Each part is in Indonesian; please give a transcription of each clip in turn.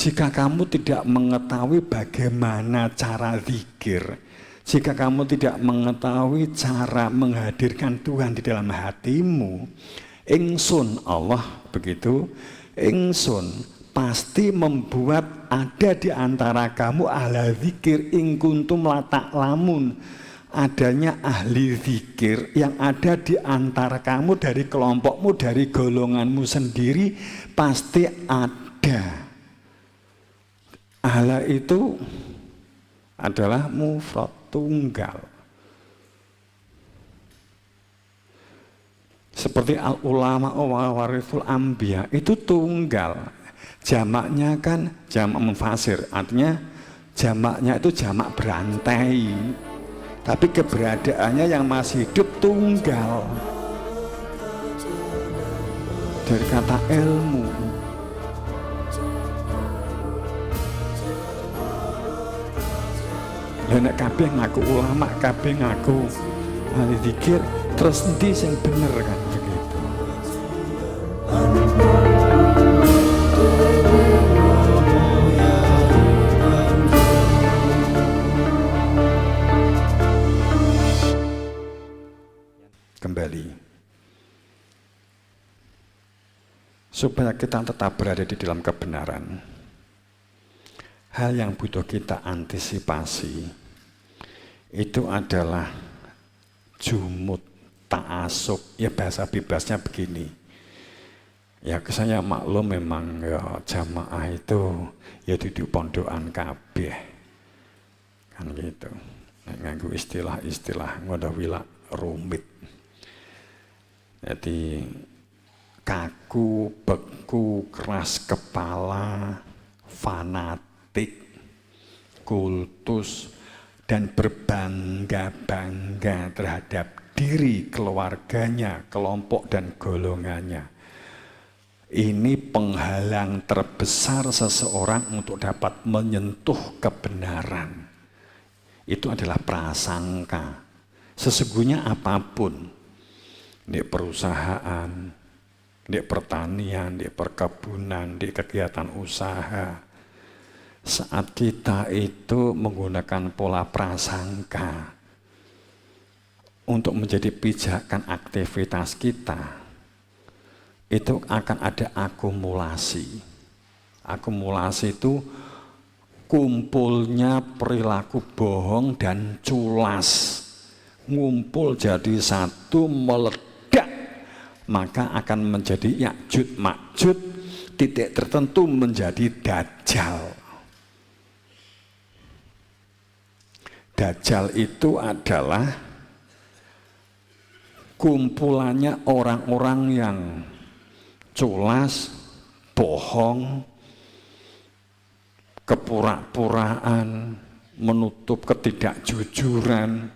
Jika kamu tidak mengetahui bagaimana cara zikir, jika kamu tidak mengetahui cara menghadirkan Tuhan di dalam hatimu, ingsun Allah begitu, ingsun pasti membuat ada di antara kamu ahli zikir in kuntum la ta'lamun. Adanya ahli zikir yang ada di antara kamu, dari kelompokmu, dari golonganmu sendiri, pasti ada. Ahla itu adalah mufrad, tunggal. Seperti al-ulama wa warithul anbiya, itu tunggal. Jamaknya kan jamak munfasir, artinya jamaknya itu jamak berantai. Tapi keberadaannya yang masih hidup tunggal. Dari kata ilmu. Nek kabeh ngaku ulama, kabeh ngaku ahli zikir, terus endi sing bener kan begitu. Kembali, supaya kita tetap berada di dalam kebenaran, hal yang butuh kita antisipasi itu adalah jumud, ta'asub. Ya bahasa bebasnya begini, ya saya maklum memang ya jamaah itu ya di pondokan kabeh kan gitu, nganggo istilah-istilah ngono wila rumit. Jadi kaku, beku, keras kepala, fanatik, kultus, dan berbangga-bangga terhadap diri, keluarganya, kelompok dan golongannya. Ini penghalang terbesar seseorang untuk dapat menyentuh kebenaran. Itu adalah prasangka. Sesungguhnya apapun, di perusahaan, di pertanian, di perkebunan, di kegiatan usaha, saat kita itu menggunakan pola prasangka untuk menjadi pijakan aktivitas kita, itu akan ada akumulasi. Akumulasi itu kumpulnya perilaku bohong dan culas, ngumpul jadi satu, meledak, maka akan menjadi Ya'juj Ma'juj, titik tertentu menjadi Dajjal. Dajjal itu adalah kumpulannya orang-orang yang culas, bohong, kepura-puraan, menutup ketidakjujuran,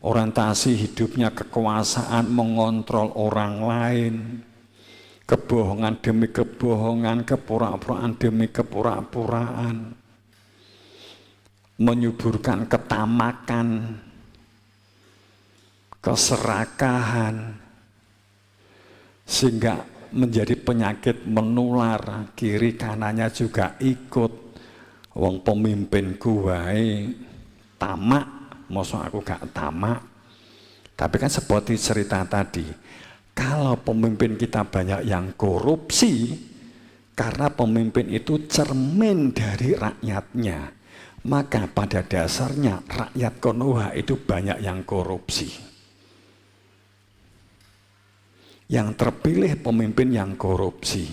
orientasi hidupnya kekuasaan, mengontrol orang lain, kebohongan demi kebohongan, kepura-puraan demi kepura-puraan, menyuburkan ketamakan, keserakahan, sehingga menjadi penyakit menular, kiri kanannya juga ikut. Wong pemimpinku wae tamak, mosok aku gak tamak. Tapi kan seperti cerita tadi, kalau pemimpin kita banyak yang korupsi, karena pemimpin itu cermin dari rakyatnya, maka pada dasarnya rakyat Konoha itu banyak yang korupsi. Yang terpilih pemimpin yang korupsi,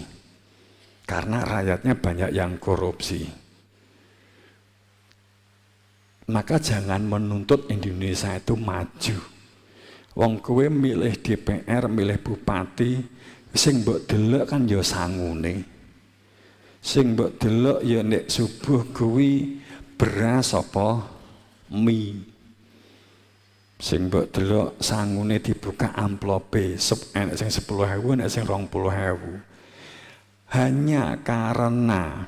karena rakyatnya banyak yang korupsi. Maka jangan menuntut Indonesia itu maju. Wong kowe milih DPR, milih bupati, sing mbok delok kan ya sangune. Sing mbok delok ya nek subuh kuwi beras apa mie. Sing mbok delok sangune dibuka amplope, enek sing 10.000, enek sing 20.000. Hanya karena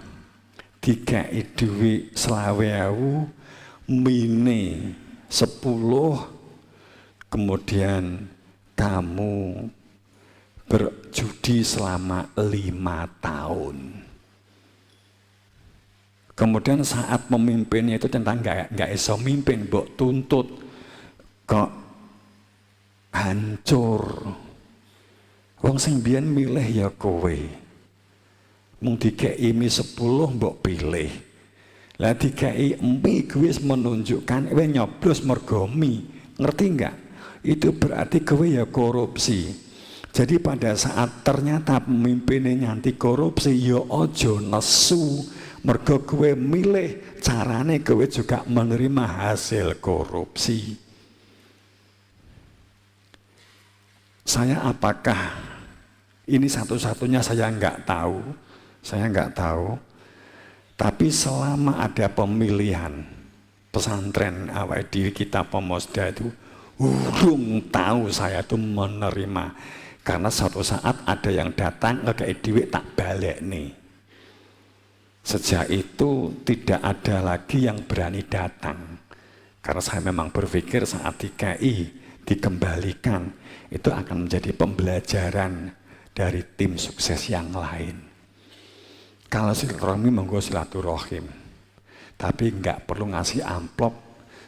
dikei dhuwit 20.000, mine 10, kemudian kamu berjudi selama 5 tahun. Kemudian saat memimpinnya itu tentang nggak iso mimpin, mbok tuntut kok hancur. Wong sing biyen milih ya kowe. Mung dikei mi 10 mbok pilih. Lah dikei mi kuwi menunjukkan kowe nyoblos mergo mi. Ngerti enggak? Itu berarti kowe ya korupsi. Jadi pada saat ternyata pemimpinnya nyanti korupsi, ya ojo nesu. Mergo kowe milih, carane kowe juga menerima hasil korupsi. Saya apakah ini satu-satunya saya nggak tahu. Saya nggak tahu. Tapi selama ada pemilihan pesantren awal diri kita Pemusda itu, urung tahu saya itu menerima. Karena suatu saat ada yang datang ngekei duit tak balik nih. Sejak itu tidak ada lagi yang berani datang. Karena saya memang berpikir saat DKI dikembalikan, itu akan menjadi pembelajaran dari tim sukses yang lain. Kalau silaturahmi monggo silaturahim, tapi nggak perlu ngasih amplop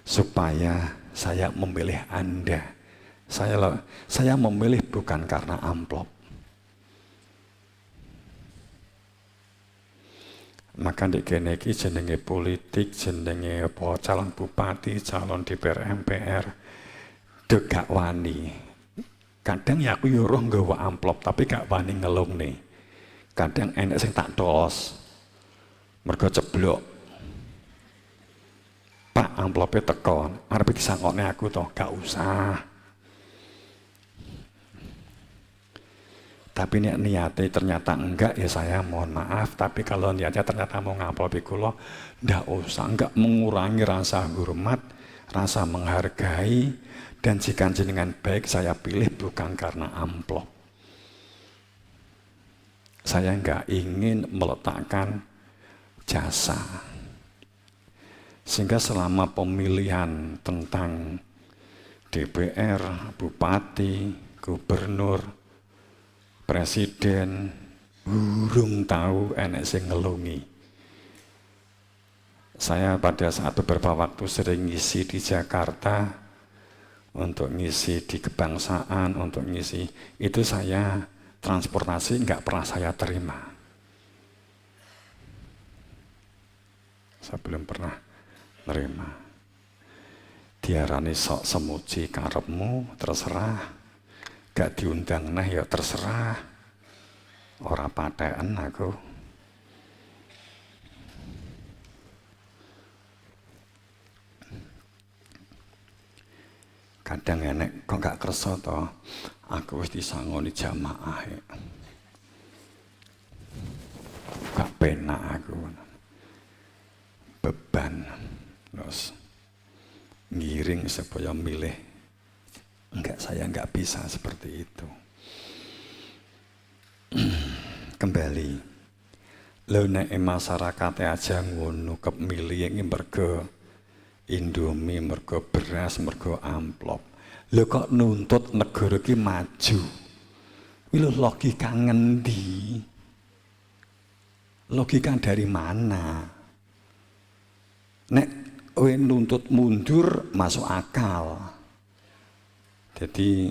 supaya saya memilih Anda. Saya memilih bukan karena amplop. Maka di kene iki jenenge politik, jenenge apa calon bupati, calon DPR MPR, gak wani. Kadang ya aku yo roh nggawa amplop tapi gak wani ngelungne. Kadang enek sing tak tos. Mergo ceblok. Pak amplope teko, arep disangkone aku toh, gak usah. Tapi niatnya ternyata enggak, ya saya mohon maaf. Tapi kalau niatnya ternyata mau ngamplopi kula, enggak usah, enggak mengurangi rasa hormat, rasa menghargai. Dan jika jenengan baik, saya pilih bukan karena amplop. Saya enggak ingin meletakkan jasa. Sehingga selama pemilihan tentang DPR, bupati, gubernur, presiden, urung tahu enek sing ngelungi. Saya pada saat beberapa waktu sering ngisi di Jakarta, untuk ngisi di kebangsaan, untuk ngisi itu saya transportasi nggak pernah saya terima. Saya belum pernah terima. Diarani sok semuji karepmu, terserah. Gak diundang nah ya terserah. Ora paten aku. Kadang enek kok gak kersa to. Aku wis disangoni jamaah. Gak penak aku. Beban. Terus ngiring supaya milih. Enggak, saya enggak bisa seperti itu. Kembali. Lho nek masyarakat aja ngono kepemilih yang mergo Indomie, mergo beras, mergo amplop. Lho kok nuntut negara ki maju. Kuwi lho logika ngendi? Logika dari mana? Nek kowe nuntut mundur masuk akal. Jadi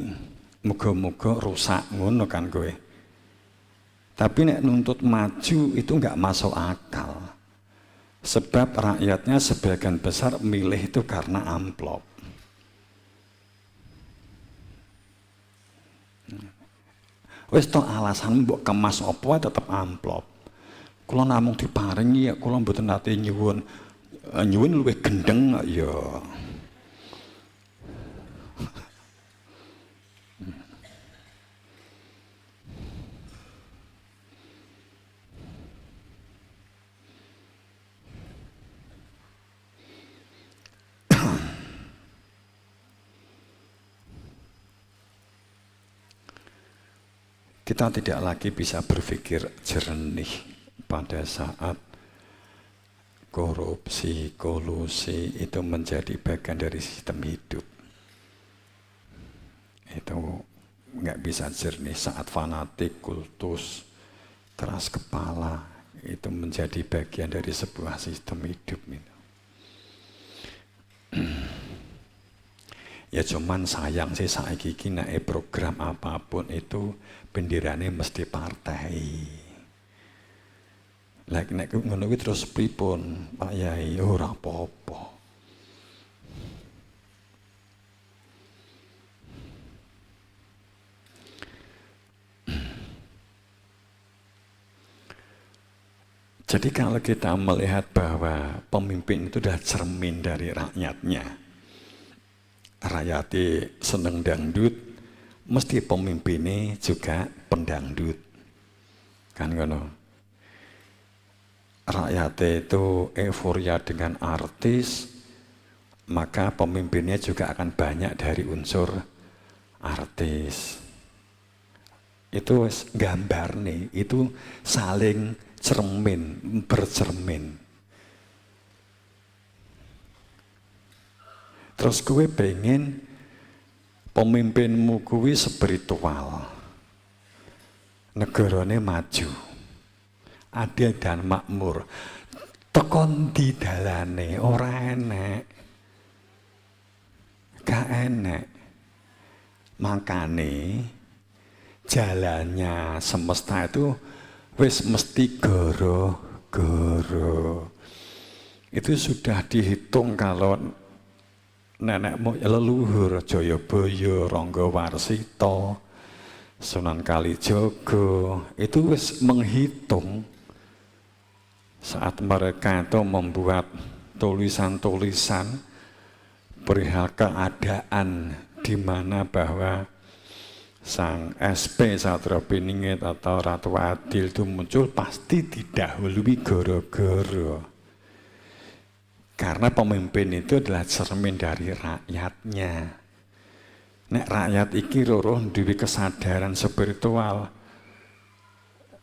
moga-moga rusak ngono kan kowe. Tapi nek nuntut maju itu enggak masuk akal. Sebab rakyatnya sebagian besar milih itu karena amplop. Wis to alasan mbok kemas apa tetep amplop. Kula namung diparingi ya kula mboten nate nyuwun. Nyuwun luwih gendeng ya. Kita tidak lagi bisa berpikir jernih pada saat korupsi, kolusi itu menjadi bagian dari sistem hidup. Itu nggak bisa jernih saat fanatik, kultus, keras kepala, itu menjadi bagian dari sebuah sistem hidup itu. Ya cuman sayang sih saiki iki nek program apapun itu benderane mesti partai. Lek nek ngono kuwi terus pripun Pak Yai, ora apa-apa. Jadi kalau kita melihat bahwa pemimpin itu adalah cermin dari rakyatnya, rakyatnya seneng dangdut, mesti pemimpinnya juga pendangdut, kan ngono. Rakyatnya itu euforia dengan artis, maka pemimpinnya juga akan banyak dari unsur artis. Itu gambar nih, itu saling cermin, bercermin. Terus gue pengen pemimpinmu gue spiritual, negarane maju, adil dan makmur, tekon di dalane ora enek, gak enek, makane jalannya semesta itu wis mesti goro-goro. Itu sudah dihitung kalau nenek moyang leluhur Jayabaya, Ranggawarsita, Sunan Kalijaga itu wis menghitung saat mereka itu membuat tulisan-tulisan perihal keadaan di mana bahwa Sang SP Satrio Piningit atau Ratu Adil itu muncul pasti didahului goro-goro. Karena pemimpin itu adalah cermin dari rakyatnya. Nek rakyat iki loro duwe kesadaran spiritual,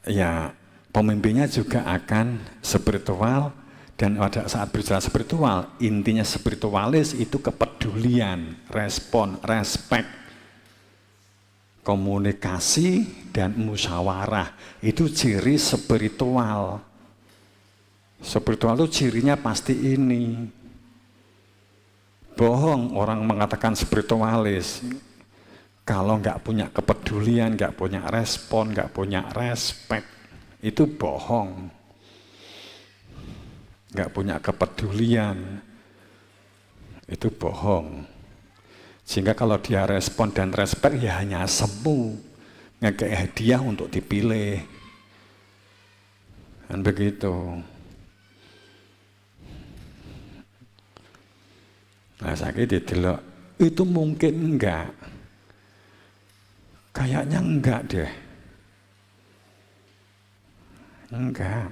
ya pemimpinnya juga akan spiritual. Dan pada saat berbicara spiritual, intinya spiritualis itu kepedulian, respon, respect, komunikasi dan musyawarah. Itu ciri spiritual. Spiritual itu cirinya pasti ini. Bohong orang mengatakan spiritualis kalau nggak punya kepedulian, nggak punya respon, nggak punya respect, itu bohong. Nggak punya kepedulian, itu bohong. Sehingga kalau dia respon dan respect ya hanya semu, ngekei hadiah untuk dipilih. Kan begitu. Nah saya didelok, itu mungkin enggak. Kayaknya enggak deh. Enggak.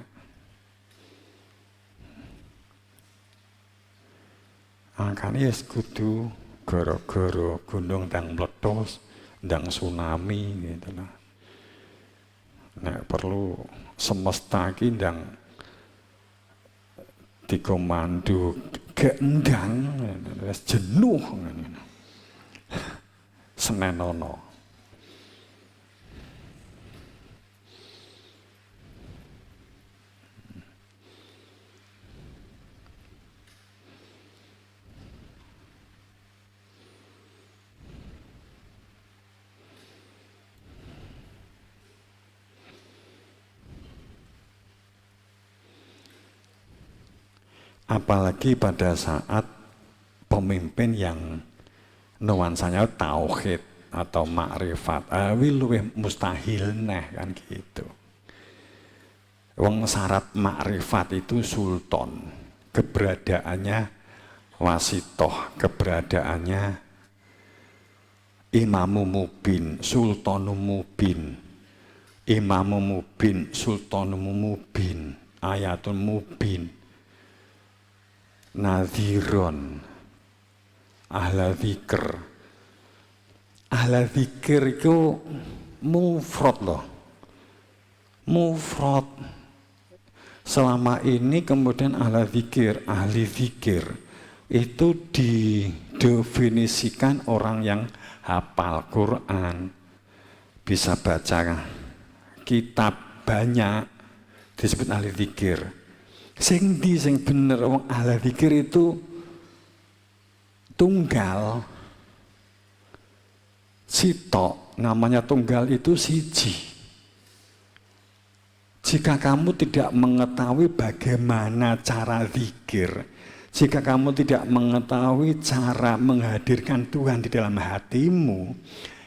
Makanya ya kudu gara-gara gunung ndang meletus, ndang tsunami gitu lah. Nek perlu semesta iki ndang dikomando gendang, wis jenuh ngono. Senenono. Apalagi pada saat pemimpin yang nuansanya tauhid atau makrifat, luwih mustahil neh kan gitu. Wong syarat makrifat itu sultan, keberadaannya wasitoh, keberadaannya imamu mubin, sultanu mubin, imamu mubin, sultanu mubin, ayatun mubin. Nadhiron ahla dzikir. Ahla dzikir itu mufrad loh. Mufrad. Selama ini kemudian ahla dzikir, ahli dzikir itu didefinisikan orang yang hafal Quran, bisa baca kitab banyak, disebut ahli zikir. Sing di sing bener wong ahli zikir itu tunggal. Sitok, namanya tunggal itu siji. Jika kamu tidak mengetahui bagaimana cara zikir, jika kamu tidak mengetahui cara menghadirkan Tuhan di dalam hatimu,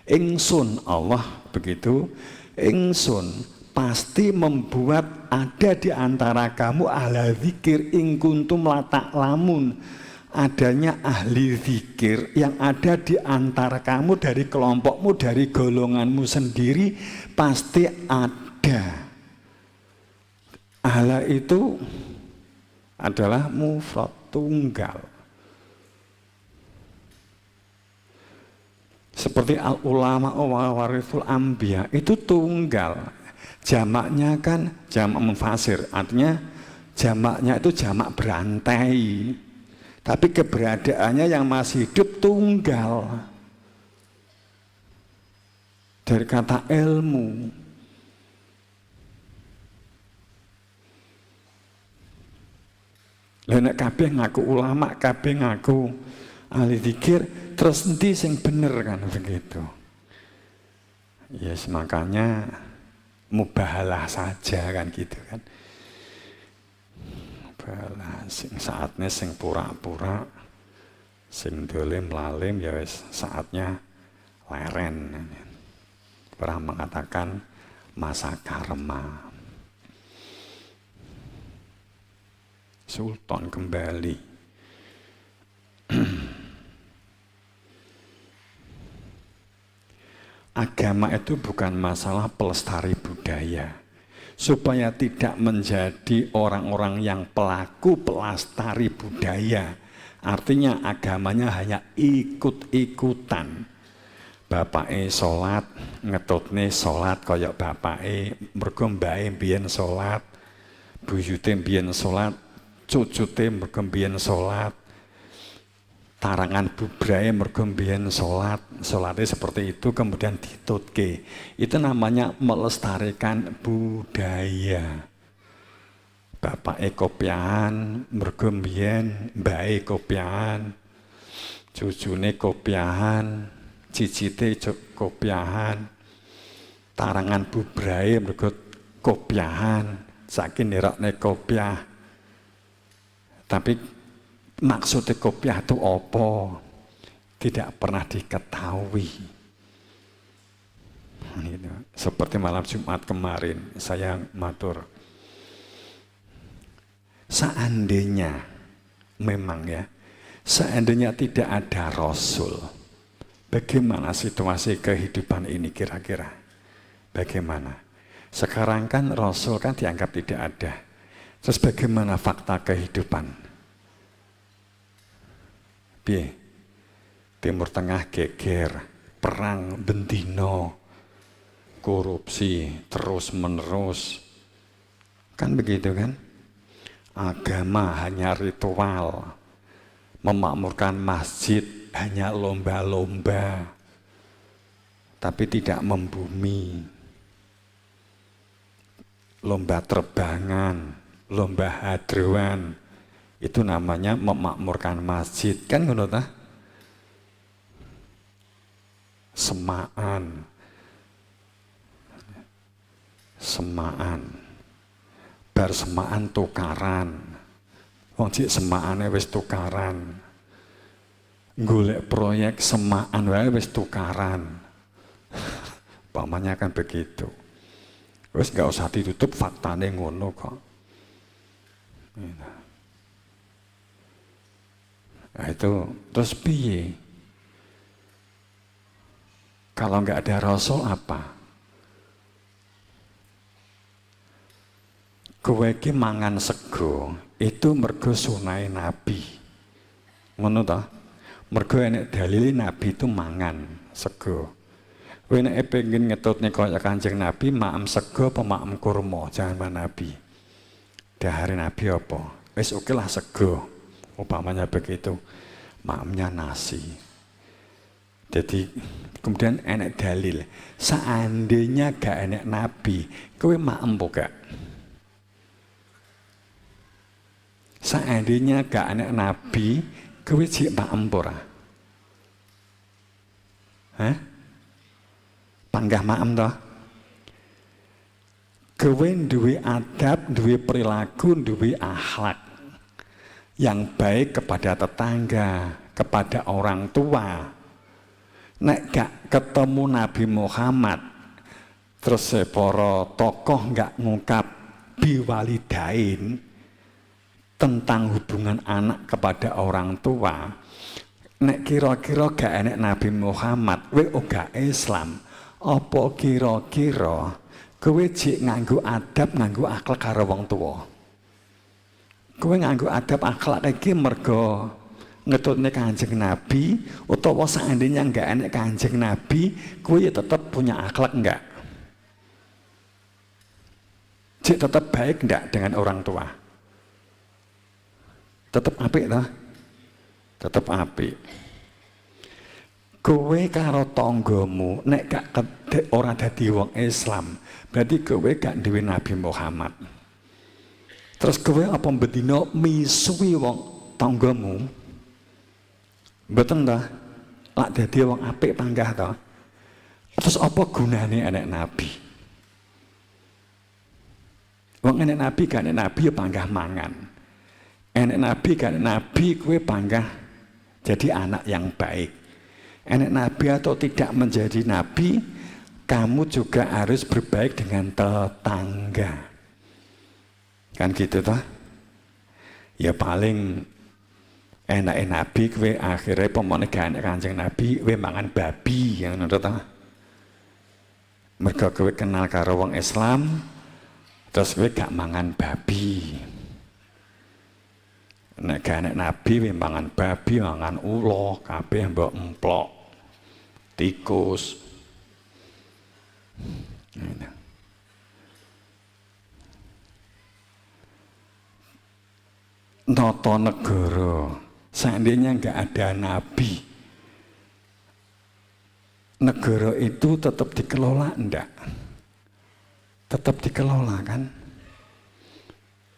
ingsun Allah begitu, ingsun pasti membuat ada di antara kamu ahli zikir ing kuntum la ta'lamun. Adanya ahli zikir yang ada di antara kamu, dari kelompokmu, dari golonganmu sendiri, pasti ada. Ahla itu adalah mufrad, tunggal. Seperti al-ulama wa warithul anbiya, itu tunggal. Jamaknya kan jamak mufasir, artinya jamaknya itu jamak berantai. Tapi keberadaannya yang masih hidup tunggal. Dari kata ilmu. Lah nek kabeh ngaku ulama, kabeh ngaku ahli zikir, terus endi sing bener kan begitu. Yes, makanya mubahalah saja kan gitu kan. Sing saatnya sing pura-pura, sing dolim lalim ya wis saatnya leren. Pernah mengatakan masa karma. Sultan kembali. Agama itu bukan masalah pelestari budaya. Supaya tidak menjadi orang-orang yang pelaku pelestari budaya. Artinya agamanya hanya ikut-ikutan. Bapake sholat, ngetutne sholat kaya bapake, mergo mbake mbiyen sholat, buyute mbiyen sholat, cucute mergo mbiyen sholat, tarangan bubrae mergo mbiyen sholat, sholatnya seperti itu kemudian ditutke. Itu namanya melestarikan budaya. Bapake kopiahan mergo mbiyen mbake kopiahan, cucune kopiahan, cicite kopiahan, tarangan bubrae mergo kopiahan, saking nirokne kopiah. Tapi maksudnya kopiah itu apa? Tidak pernah diketahui. Seperti malam Jumat kemarin saya matur. Seandainya memang ya, seandainya tidak ada Rasul, bagaimana situasi kehidupan ini kira-kira? Bagaimana? Sekarang kan Rasul kan dianggap tidak ada. Terus bagaimana fakta kehidupan? Piye? Timur Tengah geger, perang bendino, korupsi terus menerus. Kan begitu kan? Agama hanya ritual, memakmurkan masjid hanya lomba-lomba, tapi tidak membumi. Lomba terbangan, lomba hadroan, itu namanya memakmurkan masjid, kan ngono ta? Semaan, bar semaan tukaran, wong cik semaane wis tukaran, golek proyek semaan wae wis tukaran. Pamannya kan begitu. Wis nggak usah ditutup, faktane ngono kok. Nah itu terus piye? Kalau nggak ada Rasul apa? Kowe iki mangan sego itu mergo sunahe Nabi. Ngono ta? Mergo enek dalile Nabi itu mangan sego. Kowe nek pengen ngetutne kaya Kanjeng Nabi, maem sego apa maem kurma, jangan Nabi. Dahare Nabi apa? Wis oke lah sego. Umpamanya begitu. Maemnya nasi. Jadi kemudian enek dalil, seandainya gak enek Nabi, kowe maem apa gak? seandainya gak anak nabi, kowe jek paem ora? Hah? Panggah maem toh? Kowe duwe adab, duwe perilaku, duwe akhlak yang baik kepada tetangga, kepada orang tua. Nek gak ketemu Nabi Muhammad, terus para tokoh gak ngungkap biwalidain tentang hubungan anak kepada orang tua, nek kira-kira gak enek Nabi Muhammad, kowe uga Islam, apa kira-kira kowe jek nganggo adab, nganggo akhlak karo wong tuwa? Kowe nganggo adab akhlak iki mergo ngetutne Kanjeng Nabi, utawa seandainya enggak enek Kanjeng Nabi, kowe ya tetap punya akhlak enggak? Jek tetap baik enggak dengan orang tua? Tetap apik toh? Tetap apik. Kowe karo tanggamu nek gak ora dadi wong Islam, berarti kowe gak duwe Nabi Muhammad. Terus kowe apa bedino misuwi wong tanggamu? Mboten ta? Lak dadi wong apik panggah ta? Terus apa gunane enek nabi? Wong enek nabi gak enek nabi ya panggah mangan. Enek nabi gak enek nabi kowe panggah jadi anak yang baik. Enek nabi atau tidak menjadi nabi, kamu juga harus berbaik dengan tetangga. Kan gitu toh? Ya paling enak nabi kowe akhirnya pemone gak enek Kanjeng Nabi, kowe mangan babi yang ngono toh. Mergo kowe kenal karo wong Islam, terus kowe gak mangan babi. Nek gak enek nabi kowe mangan babi, mangan ula, kabeh mbok emplok. Tikus. Noto negara, seandainya nggak ada nabi, negara itu tetap dikelola enggak? Tetap dikelola kan?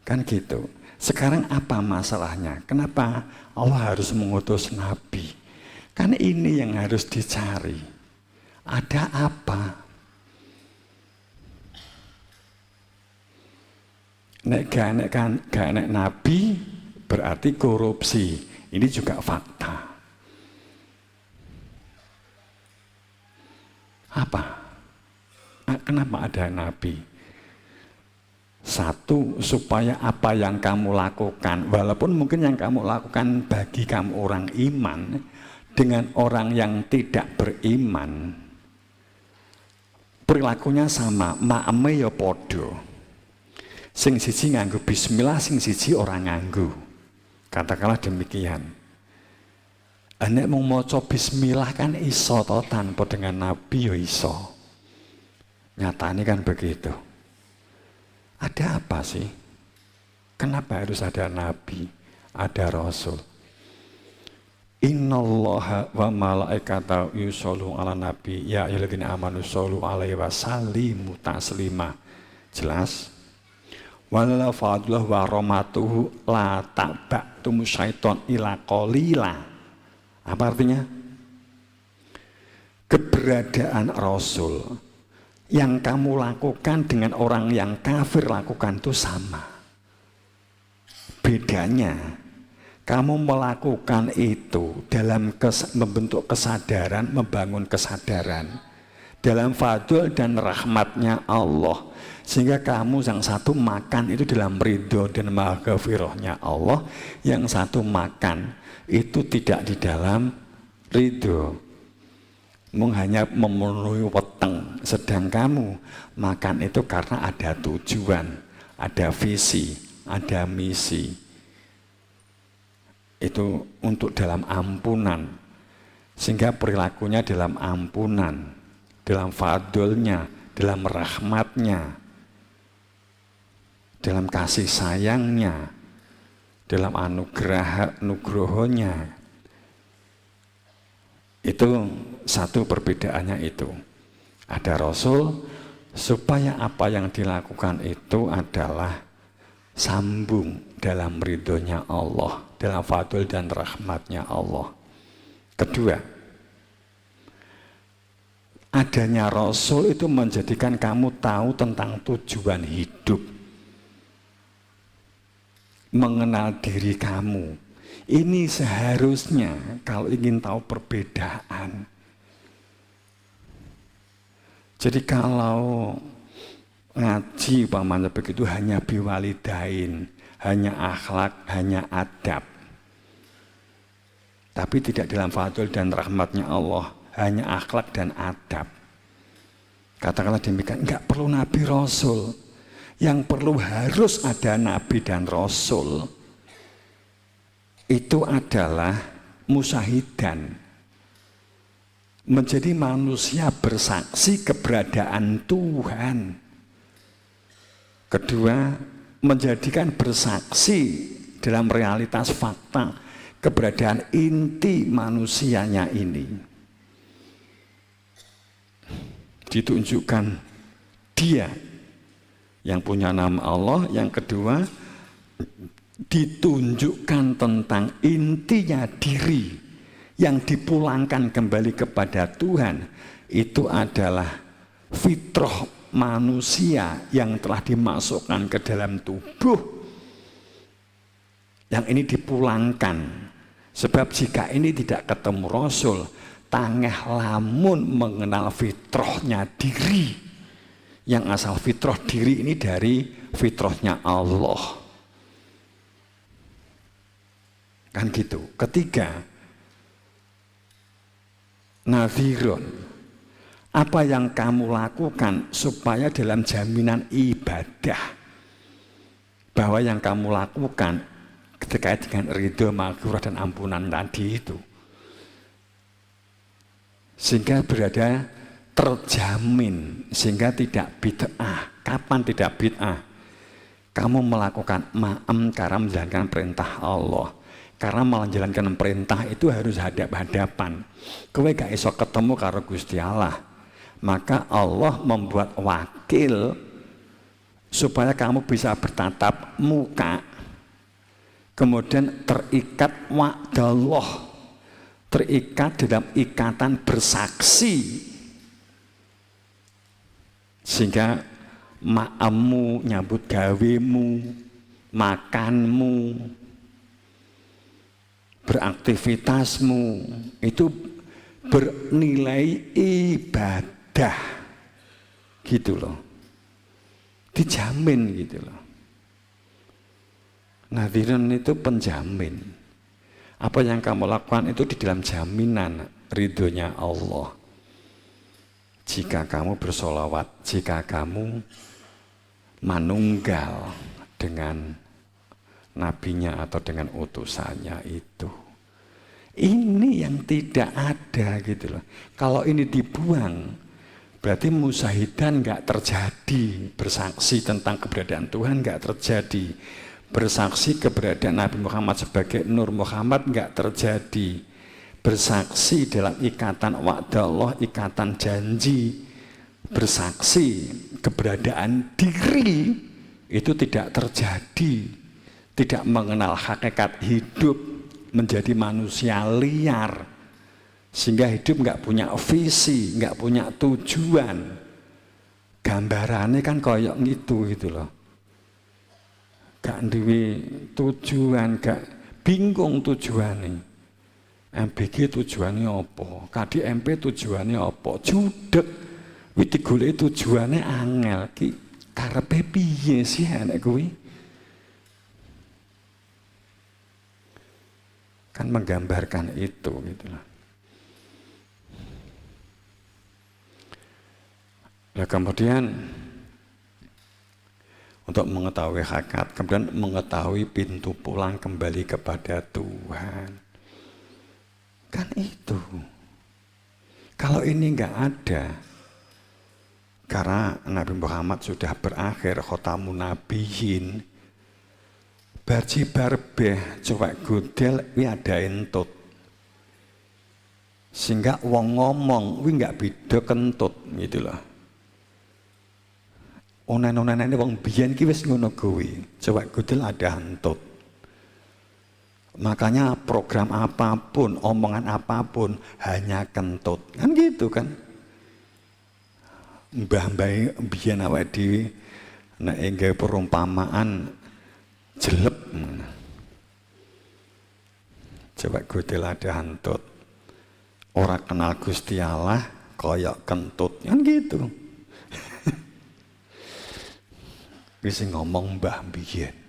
Kan gitu. Sekarang apa masalahnya? Kenapa Allah harus mengutus nabi? Kan ini yang harus dicari. Ada apa? Nek gak enek nabi berarti korupsi. Ini juga fakta. Apa? Kenapa ada nabi? Satu, supaya apa yang kamu lakukan, walaupun mungkin yang kamu lakukan bagi kamu orang iman, dengan orang yang tidak beriman, perilakunya sama, maeme ya podo. Sing siji nganggo bismillah, sing siji orang nganggo. Katakanlah demikian. Nek mau maca bismillah kan iso to tanpa dengan nabi ya iso. Nyatane kan begitu. Ada apa sih? Kenapa harus ada nabi, ada rasul? Innallaha wa malaikatahu yushollu ala nabi ya ayyuhalladzina amanu shollu alaihi wa sallimu taslima. Jelas? Wala fadlah wa rahmatuhu la ta'ba'tum syaiton ila qalila. Apa artinya? Keberadaan rasul yang kamu lakukan dengan orang yang kafir lakukan itu sama. Bedanya kamu melakukan itu dalam membentuk kesadaran, membangun kesadaran dalam fadl dan rahmatnya Allah, sehingga kamu yang satu makan itu dalam ridho dan maghfirahnya Allah, yang satu makan itu tidak di dalam ridho, hanya memenuhi weteng, sedang kamu makan itu karena ada tujuan, ada visi, ada misi. Itu untuk dalam ampunan, sehingga perilakunya dalam ampunan, dalam fadlnya, dalam rahmatnya, dalam kasih sayangnya, dalam nugrohonya. Itu satu perbedaannya itu. Ada rasul supaya apa yang dilakukan itu adalah sambung dalam ridhonya Allah, dalam fadl dan rahmatnya Allah. Kedua, adanya Rasul itu menjadikan kamu tahu tentang tujuan hidup, mengenal diri kamu. Ini seharusnya kalau ingin tahu perbedaan. Jadi kalau ngaji umpamanya begitu hanya biwalidain, hanya akhlak, hanya adab, tapi tidak dalam fadl dan rahmatnya Allah, hanya akhlak dan adab. Katakanlah demikian, enggak perlu Nabi Rasul. Yang perlu harus ada Nabi dan Rasul itu adalah musyahidan, menjadi manusia bersaksi keberadaan Tuhan. Kedua, menjadikan bersaksi dalam realitas fakta keberadaan inti manusianya ini. Ditunjukkan dia yang punya nama Allah. Yang kedua, ditunjukkan tentang intinya diri yang dipulangkan kembali kepada Tuhan. Itu adalah fitrah manusia yang telah dimasukkan ke dalam tubuh, yang ini dipulangkan. Sebab jika ini tidak ketemu Rasul, tangeh lamun mengenal fitrahnya diri, yang asal fitrah diri ini dari fitrahnya Allah. Kan gitu. Ketiga, nadhirun, apa yang kamu lakukan supaya dalam jaminan ibadah, bahwa yang kamu lakukan terkait dengan ridho, maghfirah dan ampunan tadi itu, sehingga berada terjamin, sehingga tidak bid'ah. Kapan tidak bid'ah? Kamu melakukan ma'am karena menjalankan perintah Allah. Karena menjalankan perintah itu harus hadap-hadapan. Kowe gak iso ketemu karo Gusti Allah, maka Allah membuat wakil supaya kamu bisa bertatap muka, kemudian terikat wa'dallah, terikat dalam ikatan bersaksi, sehingga ma'ammu, nyambut gawemu, makanmu, beraktivitasmu itu bernilai ibadah, gitu loh, dijamin gitu loh. Nadhiran itu penjamin. Apa yang kamu lakukan itu di dalam jaminan ridhonya Allah. Jika kamu bersolawat, jika kamu manunggal dengan nabinya atau dengan utusannya itu. Ini yang tidak ada gitu loh. Kalau ini dibuang, berarti musyahidan nggak terjadi. Bersaksi tentang keberadaan Tuhan nggak terjadi. Bersaksi keberadaan Nabi Muhammad sebagai Nur Muhammad nggak terjadi. Bersaksi dalam ikatan wa'dallah, ikatan janji. Bersaksi keberadaan diri itu tidak terjadi. Tidak mengenal hakikat hidup, menjadi manusia liar, sehingga hidup nggak punya visi, nggak punya tujuan. Gambarannya kan koyok gitu loh. Gak duwe tujuan, gak bingung tujuannya. MBG tujuannya apa? KDMP tujuannya apa? Judek, witi golek tujuannya angel. Ki karepe piye sih anak kuwi? Kan menggambarkan itu gitu loh. Nah, kemudian untuk mengetahui hakikat, kemudian mengetahui pintu pulang kembali kepada Tuhan. Kan itu. Kalau ini enggak ada, karena Nabi Muhammad sudah berakhir khotamun nabiyyin, barji barbeh cowek gudel wi ada entut, sehingga wong ngomong wi nggak beda kentut gitu loh. Onen-onen ini wong biyen ki wis ngono kuwi, cowek gudel ada entut. Makanya program apapun, omongan apapun hanya kentut. Kan gitu kan. Mbah-mbah biyen awake dhewe nek engge perumpamaan jelep. Coba godel ada hantut. Ora kenal Gusti Allah kaya kentut. Kan gitu. Wis ngomong mbah biyen.